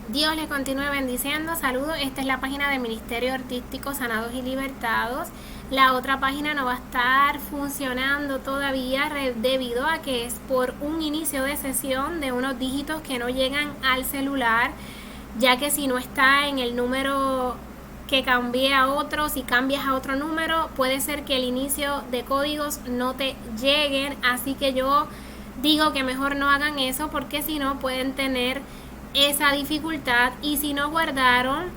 Dios les continúe bendiciendo. Saludos. Esta es la página del Ministerio Artístico Sanados y Libertados. La otra página no va a estar funcionando todavía debido a que es por un inicio de sesión de unos dígitos que no llegan al celular, ya que si no está en el número que cambié a otro, si cambias a otro número, puede ser que el inicio de códigos no te lleguen. Así que yo digo que mejor no hagan eso, porque si no pueden tener esa dificultad. Y si no guardaron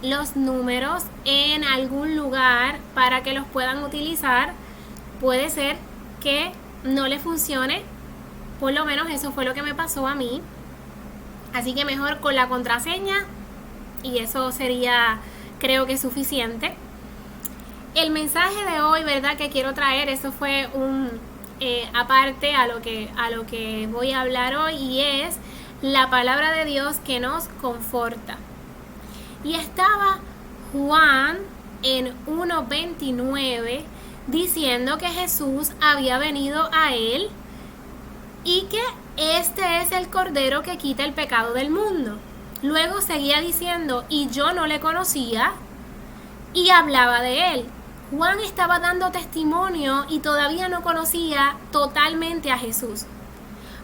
los números en algún lugar para que los puedan utilizar, puede ser que no les funcione. Por lo menos eso fue lo que me pasó a mí. Así que mejor con la contraseña, y eso sería, creo que, suficiente. El mensaje de hoy, ¿verdad?, que quiero traer, eso fue un aparte a lo que voy a hablar hoy, y es la palabra de Dios que nos conforta. Y estaba Juan en 1:29 diciendo que Jesús había venido a él y que este es el Cordero que quita el pecado del mundo. Luego seguía diciendo, y yo no le conocía, y hablaba de él. Juan estaba dando testimonio y todavía no conocía totalmente a Jesús.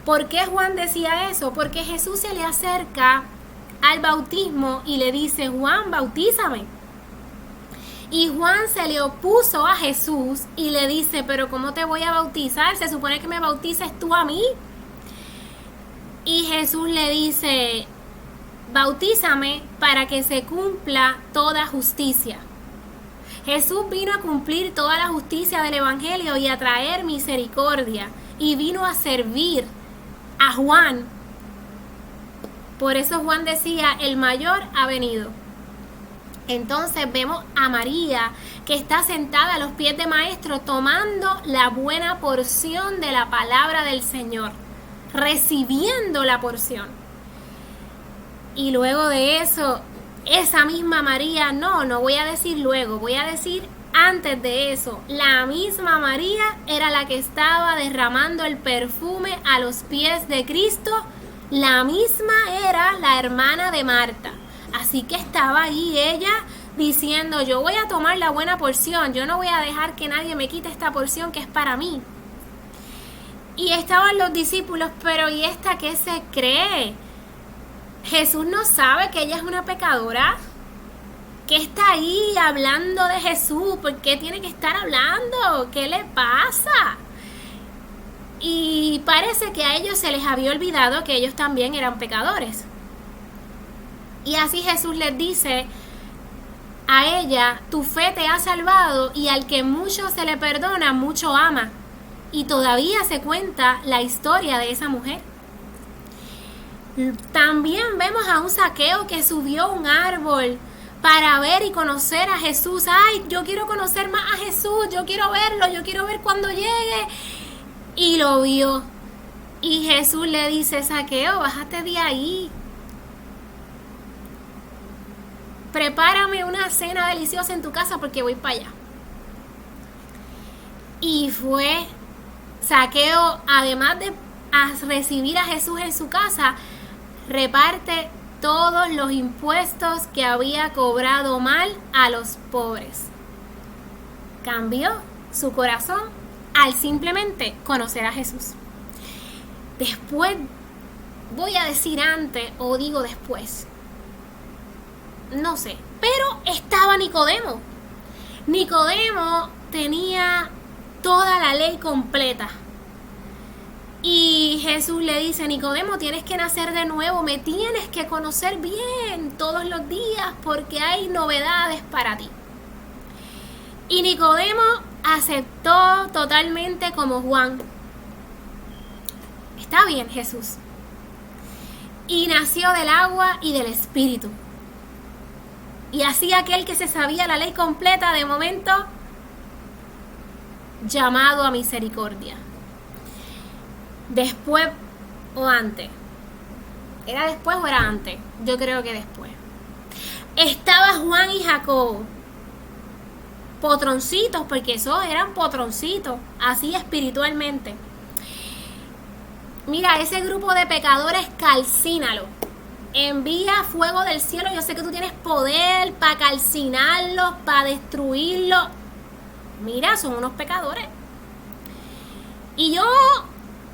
¿Por qué Juan decía eso? Porque Jesús se le acerca al bautismo y le dice, Juan, bautízame. Y Juan se le opuso a Jesús y le dice, pero ¿cómo te voy a bautizar? Se supone que me bautices tú a mí. Y Jesús le dice, bautízame para que se cumpla toda justicia. Jesús vino a cumplir toda la justicia del Evangelio y a traer misericordia. Y vino a servir a Juan. Por eso Juan decía, el mayor ha venido. Entonces vemos a María, que está sentada a los pies de Maestro, tomando la buena porción de la palabra del Señor, recibiendo la porción. Y luego de eso, esa misma María, no voy a decir luego, voy a decir antes de eso, la misma María era la que estaba derramando el perfume a los pies de Cristo. La misma era la hermana de Marta. Así que estaba ahí ella diciendo, yo voy a tomar la buena porción, yo no voy a dejar que nadie me quite esta porción que es para mí. Y estaban los discípulos, pero ¿y esta qué se cree? Jesús no sabe que ella es una pecadora. ¿Qué está ahí hablando de Jesús? ¿Por qué tiene que estar hablando? ¿Qué le pasa? Y parece que a ellos se les había olvidado que ellos también eran pecadores. Y así Jesús les dice a ella, tu fe te ha salvado, y al que mucho se le perdona, mucho ama. Y todavía se cuenta la historia de esa mujer. También vemos a un Zaqueo que subió a un árbol para ver y conocer a Jesús. Ay, yo quiero conocer más a Jesús, yo quiero verlo, yo quiero ver cuando llegue. Y lo vio. Y Jesús le dice, Zaqueo, bájate de ahí. Prepárame una cena deliciosa en tu casa porque voy para allá. Y fue Zaqueo, además de recibir a Jesús en su casa, reparte todos los impuestos que había cobrado mal a los pobres. Cambió su corazón al simplemente conocer a Jesús. Después, voy a decir antes o digo después, no sé, pero estaba Nicodemo. Nicodemo tenía toda la ley completa. Y Jesús le dice, Nicodemo, tienes que nacer de nuevo, me tienes que conocer bien todos los días porque hay novedades para ti. Y Nicodemo aceptó totalmente como Juan. Está bien, Jesús. Y nació del agua y del Espíritu. Y así aquel que se sabía la ley completa, de momento, llamado a misericordia. Después o antes. ¿Era después o era antes? Yo creo que después. Estaba Juan y Jacobo. Potroncitos, porque esos eran potroncitos, así espiritualmente. Mira, ese grupo de pecadores, calcínalo. envía fuego del cielo, yo sé que tú tienes poder para calcinarlos, para destruirlos. Mira, son unos pecadores. Y yo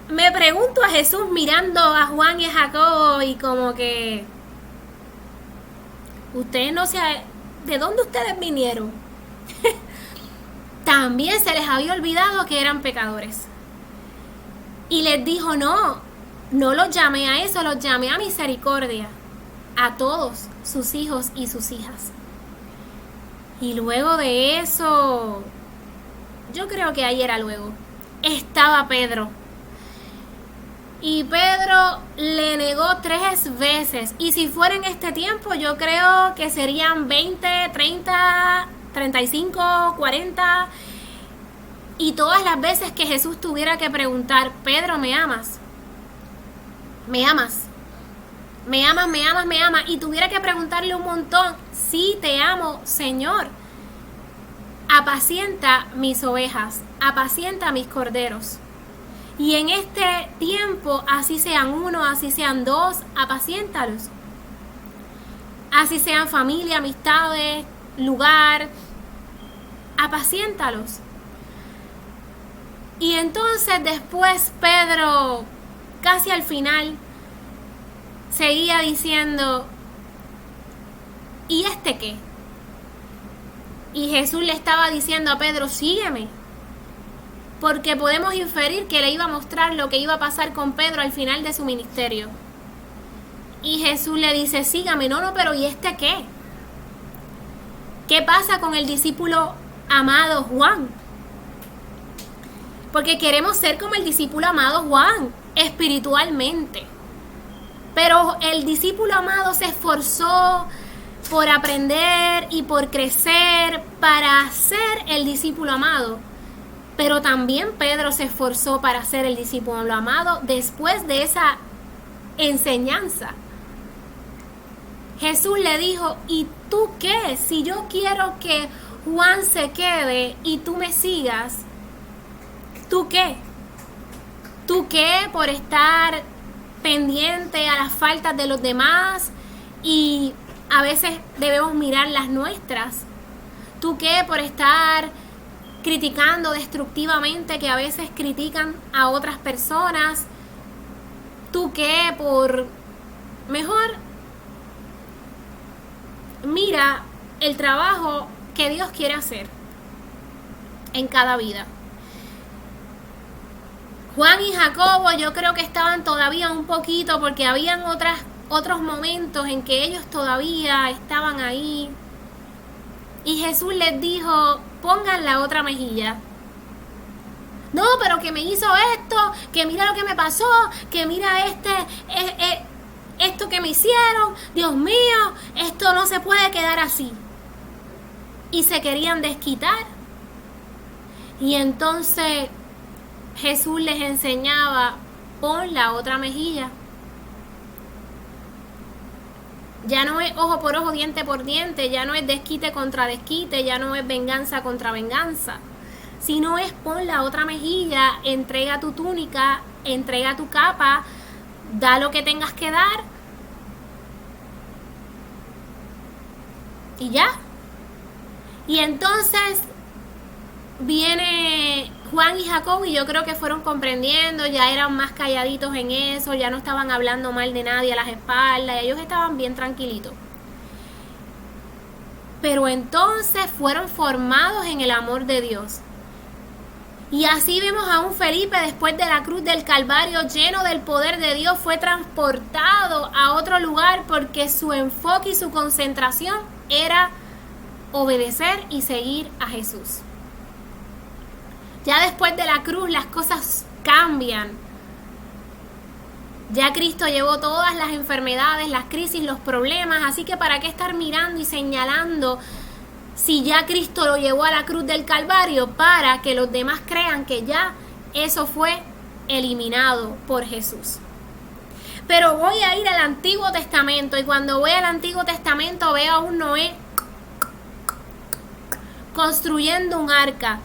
me pregunto a Jesús mirando a Juan y a Jacobo y como que ustedes no saben de dónde ustedes vinieron. También se les había olvidado que eran pecadores. Y les dijo, no los llamé a eso, los llamé a misericordia, a todos sus hijos y sus hijas. Y luego de eso, yo creo que ahí era luego, estaba Pedro. Y Pedro le negó 3 veces. Y si fuera en este tiempo, yo creo que serían 20, 30, 35, 40. Y todas las veces que Jesús tuviera que preguntar, Pedro, ¿me amas? ¿Me amas? ¿Me amas, me amas, me amas? Y tuviera que preguntarle un montón, sí, te amo, Señor. Apacienta mis ovejas, apacienta mis corderos. Y en este tiempo, así sean 1, así sean 2, apaciéntalos. Así sean familia, amistades, lugar, apaciéntalos. Y entonces después Pedro, casi al final, seguía diciendo, ¿y este qué? Y Jesús le estaba diciendo a Pedro, sígueme. Porque podemos inferir que le iba a mostrar lo que iba a pasar con Pedro al final de su ministerio. Y Jesús le dice, sígame. No, pero ¿y este qué? ¿Qué pasa con el discípulo amado Juan? Porque queremos ser como el discípulo amado Juan, espiritualmente. Pero el discípulo amado se esforzó por aprender y por crecer para ser el discípulo amado. Pero también Pedro se esforzó para ser el discípulo amado después de esa enseñanza. Jesús le dijo, ¿y tú qué? Si yo quiero que Juan se quede y tú me sigas, ¿tú qué? ¿Tú qué por estar pendiente a las faltas de los demás? Y a veces debemos mirar las nuestras. ¿Tú qué por estar criticando destructivamente, que a veces critican a otras personas? ¿Tú qué por mejor mira el trabajo que Dios quiere hacer en cada vida? Juan y Jacobo yo creo que estaban todavía un poquito, porque habían otros momentos en que ellos todavía estaban ahí. Y Jesús les dijo, pongan la otra mejilla. No, pero que me hizo esto, que mira lo que me pasó, que mira esto que me hicieron, Dios mío, esto no se puede quedar así. Y se querían desquitar. Y entonces Jesús les enseñaba, pon la otra mejilla. Ya no es ojo por ojo, diente por diente, ya no es desquite contra desquite, ya no es venganza contra venganza, sino es pon la otra mejilla, entrega tu túnica, entrega tu capa, da lo que tengas que dar y ya. Y entonces viene Juan y Jacobo y yo creo que fueron comprendiendo, ya eran más calladitos en eso, ya no estaban hablando mal de nadie a las espaldas, ellos estaban bien tranquilitos. Pero entonces fueron formados en el amor de Dios. Y así vemos a un Felipe después de la cruz del Calvario, lleno del poder de Dios, fue transportado a otro lugar porque su enfoque y su concentración era obedecer y seguir a Jesús. Ya después de la cruz las cosas cambian. Ya Cristo llevó todas las enfermedades, las crisis, los problemas. Así que ¿para qué estar mirando y señalando si ya Cristo lo llevó a la cruz del Calvario? Para que los demás crean que ya eso fue eliminado por Jesús. Pero voy a ir al Antiguo Testamento y cuando voy al Antiguo Testamento veo a un Noé construyendo un arca.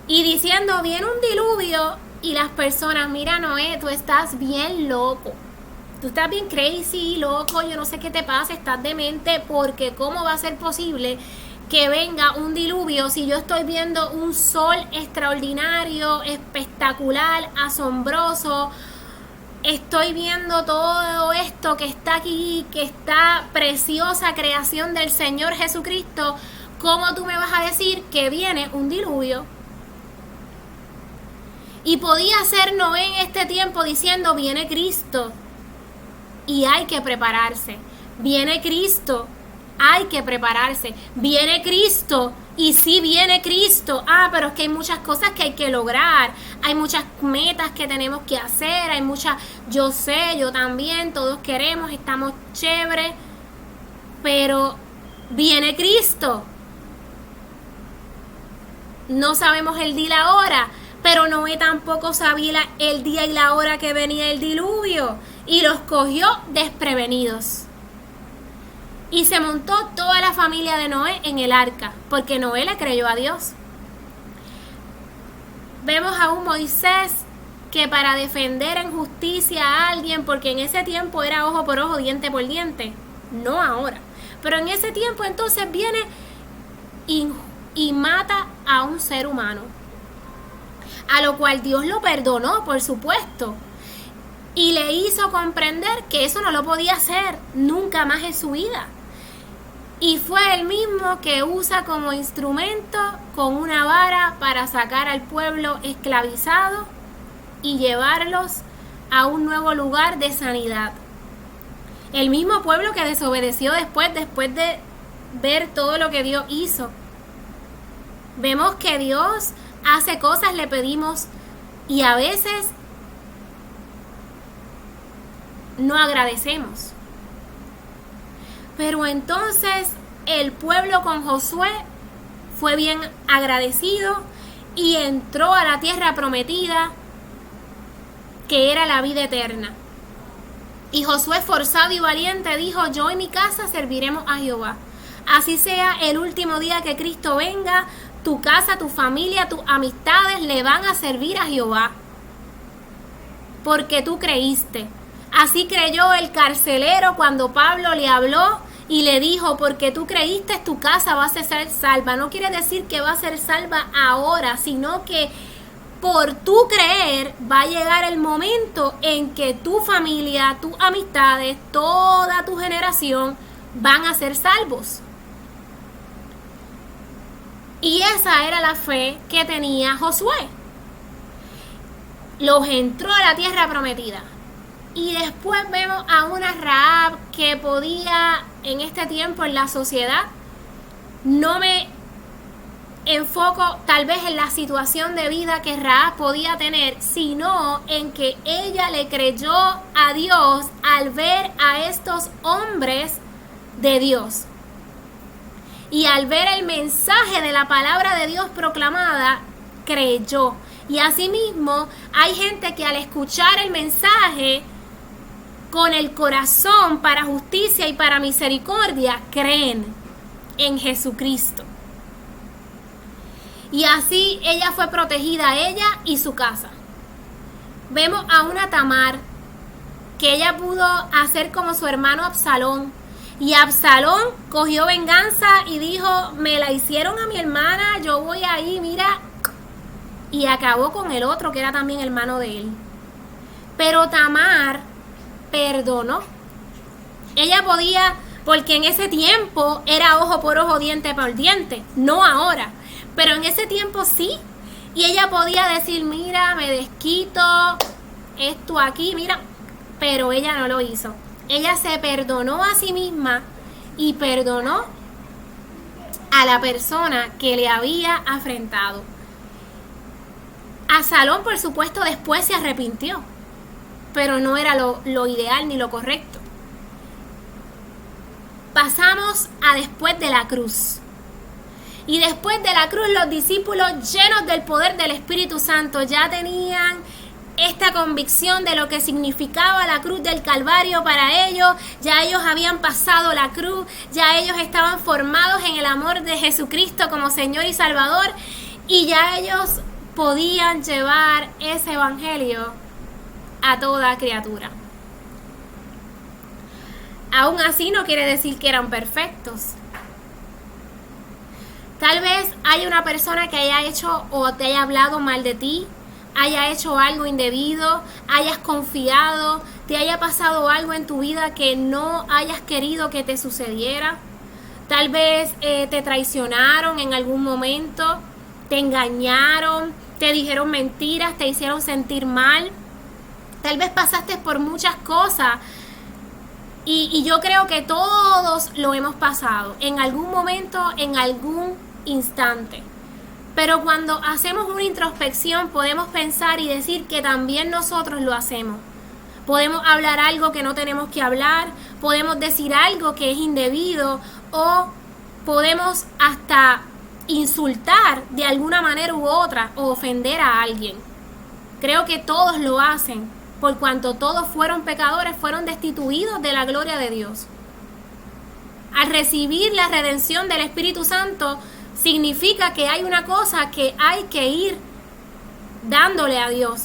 Y diciendo, viene un diluvio, y las personas, mira Noé, tú estás bien loco. tú estás bien crazy, loco, yo no sé qué te pasa, estás demente, porque ¿cómo va a ser posible que venga un diluvio si yo estoy viendo un sol extraordinario, espectacular, asombroso? Estoy viendo todo esto que está aquí, que está preciosa creación del Señor Jesucristo. ¿Cómo tú me vas a decir que viene un diluvio? Y podía ser Noé en este tiempo diciendo, viene Cristo y hay que prepararse. Viene Cristo, hay que prepararse. Viene Cristo y sí viene Cristo. Pero es que hay muchas cosas que hay que lograr. Hay muchas metas que tenemos que hacer. Hay muchas, yo sé, yo también, todos queremos, estamos chéveres. Pero viene Cristo. No sabemos el día y la hora, pero Noé tampoco sabía el día y la hora que venía el diluvio y los cogió desprevenidos. Y se montó toda la familia de Noé en el arca, porque Noé le creyó a Dios. Vemos a un Moisés que para defender en justicia a alguien, porque en ese tiempo era ojo por ojo, diente por diente, no ahora, pero en ese tiempo entonces viene y mata a un ser humano, a lo cual Dios lo perdonó, por supuesto, y le hizo comprender que eso no lo podía hacer nunca más en su vida. Y fue el mismo que usa como instrumento con una vara para sacar al pueblo esclavizado y llevarlos a un nuevo lugar de sanidad. El mismo pueblo que desobedeció después de ver todo lo que Dios hizo. Vemos que Dios hace cosas, le pedimos y a veces no agradecemos. Pero entonces el pueblo con Josué fue bien agradecido y entró a la tierra prometida, que era la vida eterna. Y Josué, forzado y valiente, dijo, yo y mi casa serviremos a Jehová. Así sea el último día que Cristo venga, tu casa, tu familia, tus amistades le van a servir a Jehová. Porque tú creíste. Así creyó el carcelero cuando Pablo le habló y le dijo, porque tú creíste, tu casa va a ser salva. No quiere decir que va a ser salva ahora, sino que por tu creer va a llegar el momento en que tu familia, tus amistades, toda tu generación van a ser salvos. Y esa era la fe que tenía Josué. Los entró a la tierra prometida. Y después vemos a una Rahab que podía, en este tiempo en la sociedad, no me enfoco tal vez en la situación de vida que Rahab podía tener, sino en que ella le creyó a Dios al ver a estos hombres de Dios. Y al ver el mensaje de la palabra de Dios proclamada, creyó. Y asimismo, hay gente que al escuchar el mensaje con el corazón para justicia y para misericordia, creen en Jesucristo. Y así ella fue protegida, ella y su casa. Vemos a una Tamar que ella pudo hacer como su hermano Absalón. Y Absalón cogió venganza y dijo, me la hicieron a mi hermana, yo voy ahí, mira. Y acabó con el otro que era también hermano de él. Pero Tamar perdonó. Ella podía, porque en ese tiempo era ojo por ojo, diente por diente, no ahora. Pero en ese tiempo sí. Y ella podía decir, mira, me desquito, esto aquí, mira. Pero ella no lo hizo. Ella se perdonó a sí misma y perdonó a la persona que le había afrentado. Absalón, por supuesto, después se arrepintió, pero no era lo ideal ni lo correcto. Pasamos a después de la cruz. Y después de la cruz, los discípulos, llenos del poder del Espíritu Santo, ya tenían esta convicción de lo que significaba la cruz del Calvario para ellos. Ya ellos habían pasado la cruz, ya ellos estaban formados en el amor de Jesucristo como Señor y Salvador, y ya ellos podían llevar ese evangelio a toda criatura. Aún así no quiere decir que eran perfectos. Tal vez haya una persona que haya hecho o te haya hablado mal de ti, haya hecho algo indebido, hayas confiado, te haya pasado algo en tu vida que no hayas querido que te sucediera. Tal vez te traicionaron en algún momento, te engañaron, te dijeron mentiras, te hicieron sentir mal. Tal vez pasaste por muchas cosas y yo creo que todos lo hemos pasado en algún momento, en algún instante. Pero cuando hacemos una introspección podemos pensar y decir que también nosotros lo hacemos. Podemos hablar algo que no tenemos que hablar, podemos decir algo que es indebido o podemos hasta insultar de alguna manera u otra o ofender a alguien. Creo que todos lo hacen, por cuanto todos fueron pecadores, fueron destituidos de la gloria de Dios. Al recibir la redención del Espíritu Santo, significa que hay una cosa que hay que ir dándole a Dios.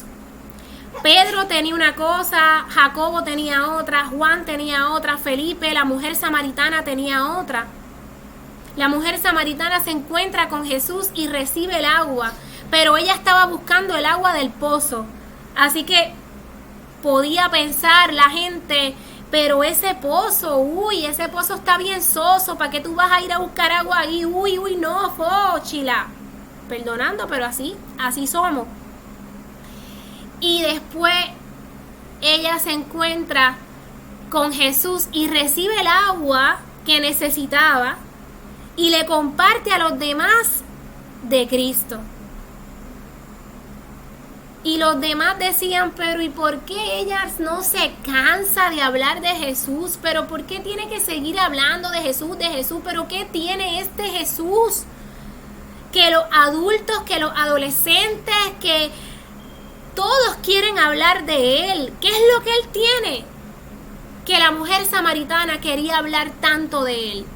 Pedro tenía una cosa, Jacobo tenía otra, Juan tenía otra, Felipe, la mujer samaritana tenía otra. La mujer samaritana se encuentra con Jesús y recibe el agua, pero ella estaba buscando el agua del pozo. Así que podía pensar la gente, pero ese pozo, ese pozo está bien soso, ¿para qué tú vas a ir a buscar agua ahí? No, fóchila. Perdonando, pero así somos. Y después ella se encuentra con Jesús y recibe el agua que necesitaba y le comparte a los demás de Cristo. Y los demás decían, pero ¿y por qué ella no se cansa de hablar de Jesús? ¿Pero por qué tiene que seguir hablando de Jesús, de Jesús? ¿Pero qué tiene este Jesús? Que los adultos, que los adolescentes, que todos quieren hablar de Él. ¿Qué es lo que Él tiene? Que la mujer samaritana quería hablar tanto de Él.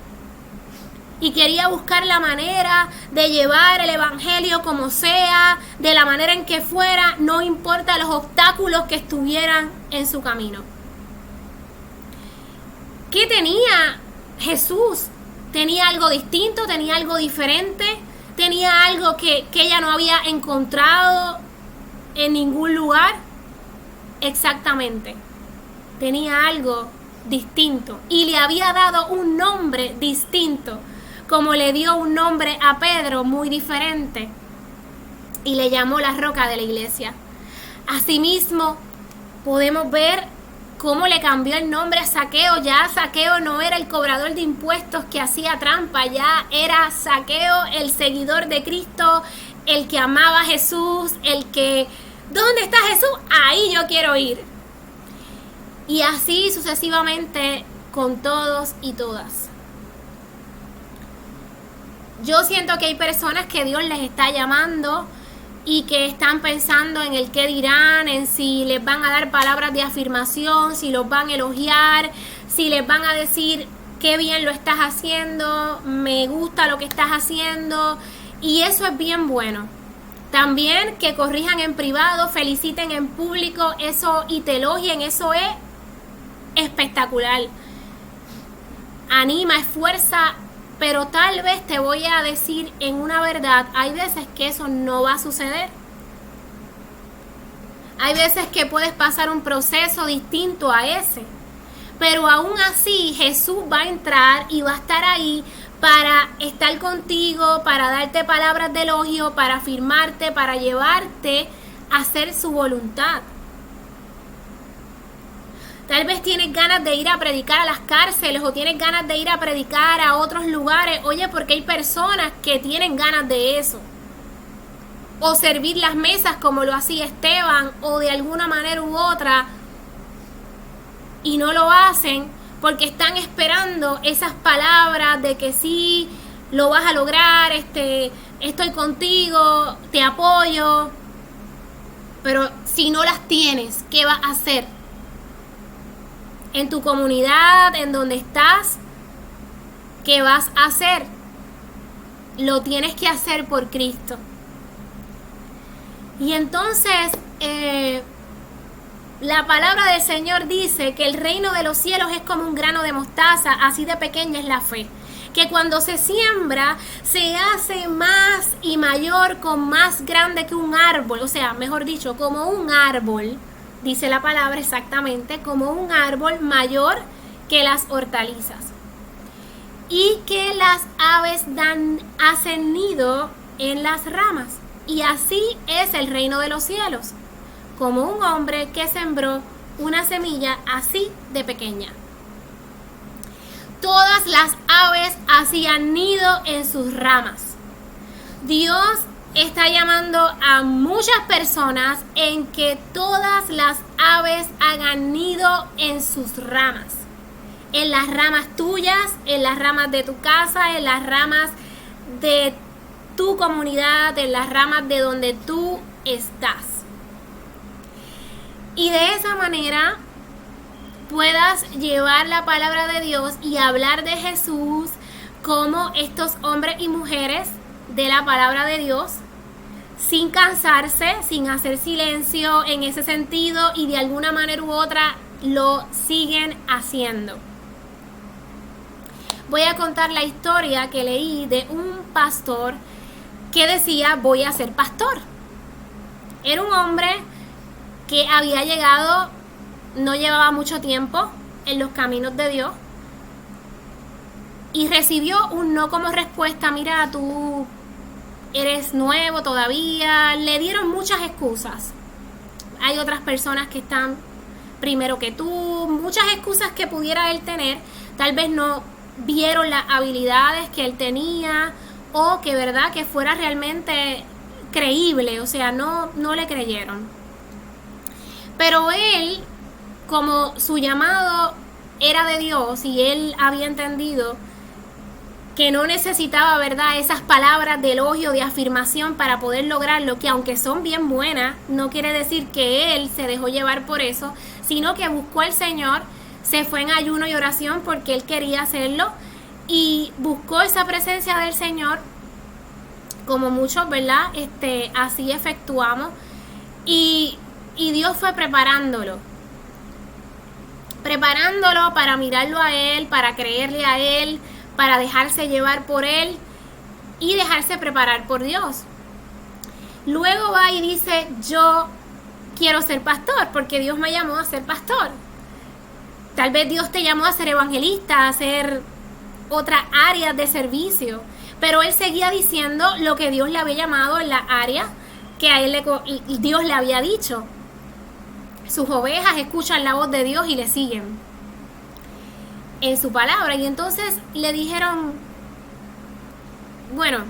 Y quería buscar la manera de llevar el evangelio como sea, de la manera en que fuera, no importa los obstáculos que estuvieran en su camino. ¿Qué tenía Jesús? ¿Tenía algo distinto? ¿Tenía algo diferente? ¿Tenía algo que ella no había encontrado en ningún lugar? Exactamente. Tenía algo distinto y le había dado un nombre distinto, como le dio un nombre a Pedro muy diferente y le llamó la roca de la iglesia. Asimismo, podemos ver cómo le cambió el nombre a Zaqueo. Ya Zaqueo no era el cobrador de impuestos que hacía trampa, ya era Zaqueo, el seguidor de Cristo, el que amaba a Jesús, el que, ¿dónde está Jesús? Ahí yo quiero ir. Y así sucesivamente con todos y todas. Yo siento que hay personas que Dios les está llamando y que están pensando en el qué dirán, en si les van a dar palabras de afirmación, si los van a elogiar, si les van a decir qué bien lo estás haciendo, me gusta lo que estás haciendo, y eso es bien bueno. También que corrijan en privado, feliciten en público, eso y te elogien, eso es espectacular. Anima, esfuerza. Pero tal vez te voy a decir en una verdad, hay veces que eso no va a suceder. Hay veces que puedes pasar un proceso distinto a ese. Pero aún así Jesús va a entrar y va a estar ahí para estar contigo, para darte palabras de elogio, para afirmarte, para llevarte a hacer su voluntad. Tal vez tienes ganas de ir a predicar a las cárceles o tienes ganas de ir a predicar a otros lugares. Oye, porque hay personas que tienen ganas de eso. O servir las mesas como lo hacía Esteban o de alguna manera u otra. Y no lo hacen porque están esperando esas palabras de que sí, lo vas a lograr, estoy contigo, te apoyo. Pero si no las tienes, ¿qué vas a hacer? En tu comunidad, en donde estás, ¿qué vas a hacer? Lo tienes que hacer por Cristo. Y entonces, La palabra del Señor dice que el reino de los cielos es como un grano de mostaza, así de pequeña es la fe. Que cuando se siembra se hace más y mayor, con más grande que un árbol, o sea, mejor dicho, como un árbol, dice la palabra exactamente, como un árbol mayor que las hortalizas. Y que las aves hacen nido en las ramas. Y así es el reino de los cielos, como un hombre que sembró una semilla así de pequeña. Todas las aves hacían nido en sus ramas. Dios está llamando a muchas personas en que todas las aves hagan nido en sus ramas. En las ramas tuyas, en las ramas de tu casa, en las ramas de tu comunidad, en las ramas de donde tú estás. Y de esa manera puedas llevar la palabra de Dios y hablar de Jesús como estos hombres y mujeres de la palabra de Dios, sin cansarse, sin hacer silencio en ese sentido, y de alguna manera u otra lo siguen haciendo. Voy a contar la historia que leí de un pastor que decía: voy a ser pastor. Era un hombre que había llegado, no llevaba mucho tiempo en los caminos de Dios, y recibió un no como respuesta. Mira, tú eres nuevo todavía. Le dieron muchas excusas. Hay otras personas que están primero que tú, muchas excusas que pudiera él tener. Tal vez no vieron las habilidades que él tenía, o que verdad que fuera realmente creíble, o sea, no le creyeron. Pero él, como su llamado era de Dios y él había entendido que no necesitaba, verdad, esas palabras de elogio, de afirmación para poder lograrlo, que aunque son bien buenas, no quiere decir que él se dejó llevar por eso, sino que buscó al Señor, se fue en ayuno y oración porque él quería hacerlo, y buscó esa presencia del Señor, como muchos, ¿verdad? Así efectuamos, y Dios fue preparándolo para mirarlo a él, para creerle a él, para dejarse llevar por él y dejarse preparar por Dios. Luego va y dice: yo quiero ser pastor porque Dios me llamó a ser pastor. Tal vez Dios te llamó a ser evangelista, a hacer otras áreas de servicio, pero él seguía diciendo lo que Dios le había llamado en la área que a él Dios le había dicho. Sus ovejas escuchan la voz de Dios y le siguen en su palabra. Y entonces le dijeron, bueno,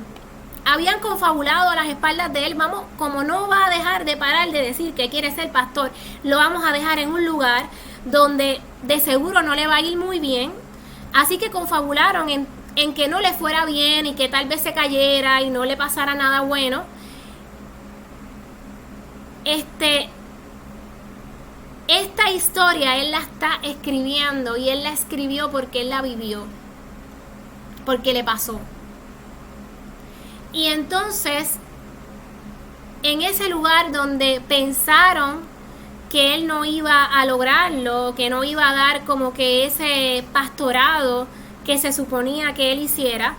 habían confabulado a las espaldas de él: vamos, como no va a dejar de parar de decir que quiere ser pastor, lo vamos a dejar en un lugar donde de seguro no le va a ir muy bien. Así que confabularon en que no le fuera bien y que tal vez se cayera y no le pasara nada bueno. Esta historia él la está escribiendo, y él la escribió porque él la vivió, porque le pasó. Y entonces, en ese lugar donde pensaron que él no iba a lograrlo, que no iba a dar como que ese pastorado que se suponía que él hiciera,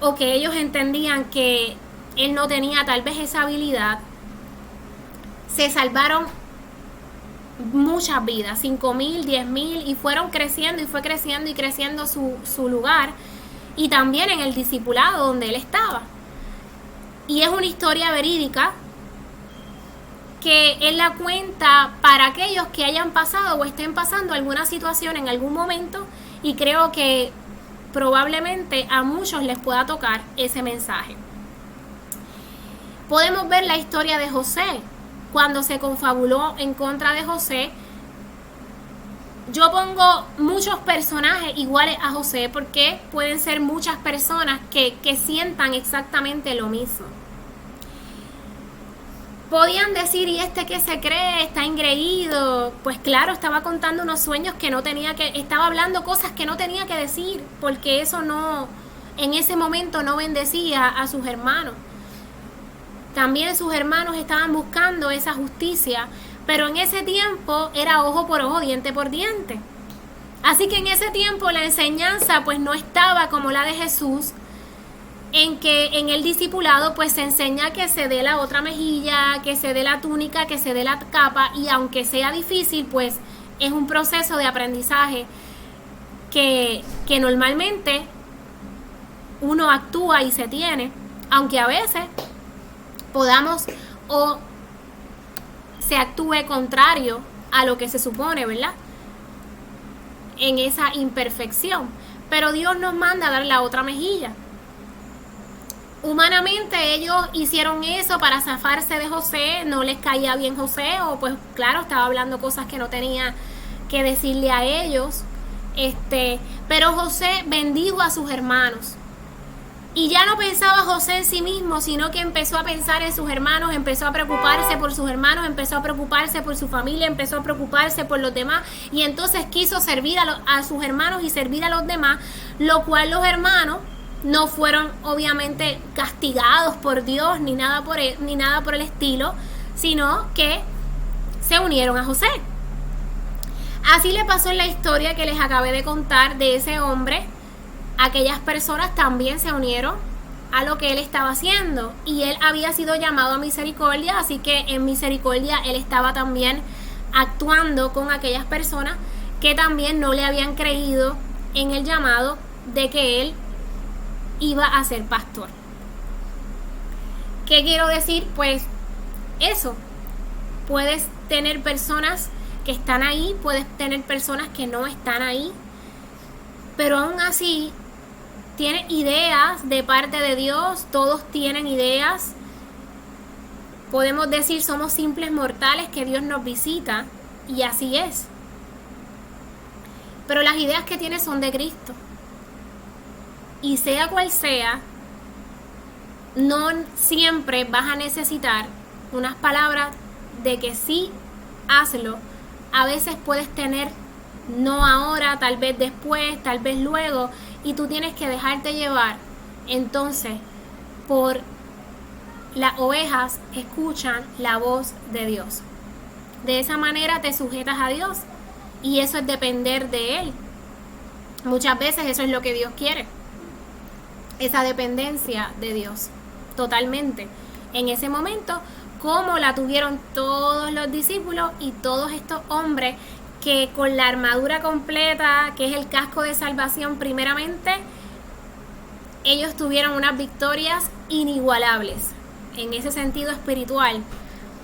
o que ellos entendían que él no tenía tal vez esa habilidad, se salvaron muchas vidas, 5,000, 10,000, y fueron creciendo, y fue creciendo y creciendo su lugar, y también en el discipulado donde él estaba. Y es una historia verídica que él la cuenta para aquellos que hayan pasado o estén pasando alguna situación en algún momento, y creo que probablemente a muchos les pueda tocar ese mensaje. Podemos ver la historia de José. Cuando se confabuló en contra de José, yo pongo muchos personajes iguales a José, porque pueden ser muchas personas que sientan exactamente lo mismo. Podían decir: ¿y qué se cree? ¿Está engreído? Pues claro, estaba contando unos sueños que no tenía que, estaba hablando cosas que no tenía que decir, porque eso no, en ese momento no bendecía a sus hermanos. También sus hermanos estaban buscando esa justicia pero en ese tiempo era ojo por ojo, diente por diente. Así que en ese tiempo la enseñanza pues no estaba como la de Jesús, en que en el discipulado pues se enseña que se dé la otra mejilla, que se dé la túnica, que se dé la capa, y aunque sea difícil pues es un proceso de aprendizaje que normalmente uno actúa y se tiene, aunque a veces podamos o se actúe contrario a lo que se supone, ¿verdad? En esa imperfección. Pero Dios nos manda a dar la otra mejilla. Humanamente ellos hicieron eso para zafarse de José, no les caía bien José, o pues claro, estaba hablando cosas que no tenía que decirle a ellos. Pero José bendijo a sus hermanos. Y ya no pensaba José en sí mismo, sino que empezó a pensar en sus hermanos, empezó a preocuparse por sus hermanos, empezó a preocuparse por su familia, empezó a preocuparse por los demás, y entonces quiso servir a sus hermanos y servir a los demás, lo cual los hermanos no fueron obviamente castigados por Dios ni nada por el estilo, sino que se unieron a José. Así le pasó en la historia que les acabé de contar de ese hombre. Aquellas personas también se unieron a lo que él estaba haciendo, y él había sido llamado a misericordia, así que en misericordia él estaba también actuando con aquellas personas que también no le habían creído en el llamado de que él iba a ser pastor. ¿Qué quiero decir? Pues eso, puedes tener personas que están ahí, puedes tener personas que no están ahí, pero aún así tienen ideas de parte de Dios, todos tienen ideas. Podemos decir, somos simples mortales que Dios nos visita, y así es. Pero las ideas que tienes son de Cristo. Y sea cual sea, no siempre vas a necesitar unas palabras de que sí, hazlo. A veces puedes tener no ahora, tal vez después, tal vez luego, y tú tienes que dejarte llevar entonces por las ovejas que escuchan la voz de Dios. De esa manera te sujetas a Dios, y eso es depender de Él. Muchas veces eso es lo que Dios quiere, esa dependencia de Dios totalmente en ese momento, como la tuvieron todos los discípulos y todos estos hombres que con la armadura completa, que es el casco de salvación primeramente, ellos tuvieron unas victorias inigualables en ese sentido espiritual,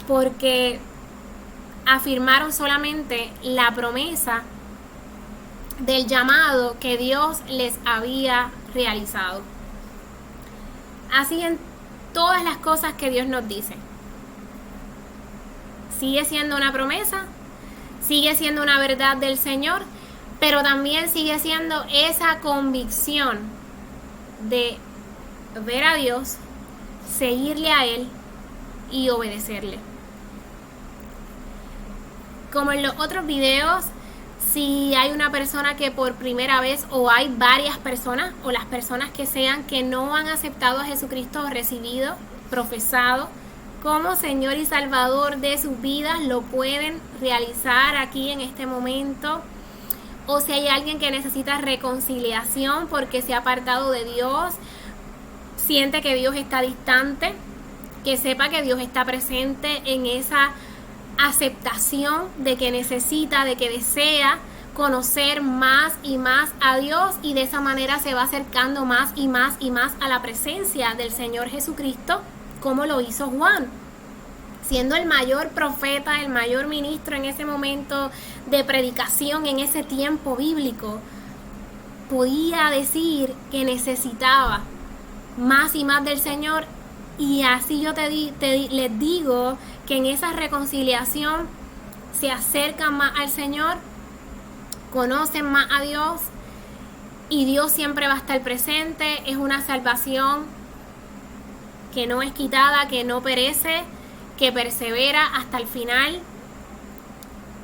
porque afirmaron solamente la promesa del llamado que Dios les había realizado. Así en todas las cosas que Dios nos dice, sigue siendo una promesa, sigue siendo una verdad del Señor, pero también sigue siendo esa convicción de ver a Dios, seguirle a Él y obedecerle. Como en los otros videos, si hay una persona que por primera vez, o hay varias personas, o las personas que sean que no han aceptado a Jesucristo, recibido, profesado como Señor y Salvador de sus vidas, lo pueden realizar aquí en este momento. O si hay alguien que necesita reconciliación porque se ha apartado de Dios, siente que Dios está distante, que sepa que Dios está presente en esa aceptación de que necesita, de que desea conocer más y más a Dios, y de esa manera se va acercando más y más y más a la presencia del Señor Jesucristo, como lo hizo Juan, siendo el mayor profeta, el mayor ministro en ese momento de predicación, en ese tiempo bíblico. Podía decir que necesitaba más y más del Señor, y así yo les digo que en esa reconciliación se acercan más al Señor, conocen más a Dios, y Dios siempre va a estar presente. Es una salvación que no es quitada, que no perece, que persevera hasta el final,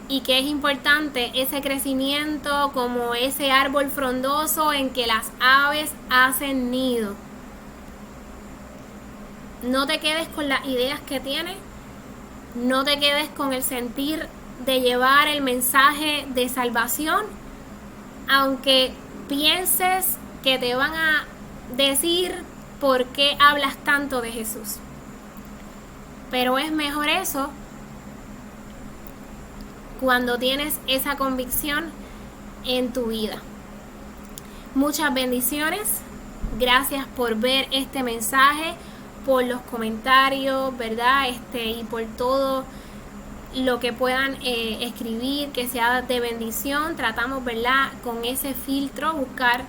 y que es importante ese crecimiento como ese árbol frondoso en que las aves hacen nido. No te quedes con las ideas que tienes, No te quedes con el sentir de llevar el mensaje de salvación, aunque pienses que te van a decir por qué hablas tanto de Jesús. Pero es mejor eso cuando tienes esa convicción en tu vida. Muchas bendiciones. Gracias por ver este mensaje, por los comentarios, ¿verdad? Y por todo lo que puedan escribir, que sea de bendición. Tratamos, ¿verdad?, con ese filtro, buscar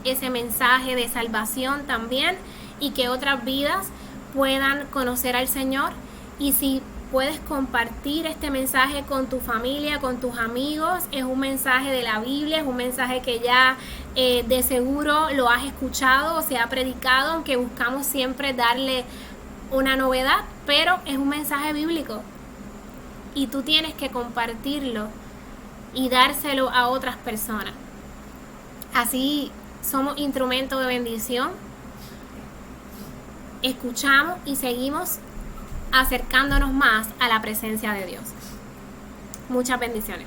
ese mensaje de salvación también, y que otras vidas puedan conocer al Señor. Y si puedes compartir este mensaje con tu familia, con tus amigos, es un mensaje de la Biblia, es un mensaje que ya de seguro lo has escuchado o se ha predicado, aunque buscamos siempre darle una novedad, pero es un mensaje bíblico y tú tienes que compartirlo y dárselo a otras personas. Así somos instrumentos de bendición, escuchamos y seguimos acercándonos más a la presencia de Dios. Muchas bendiciones.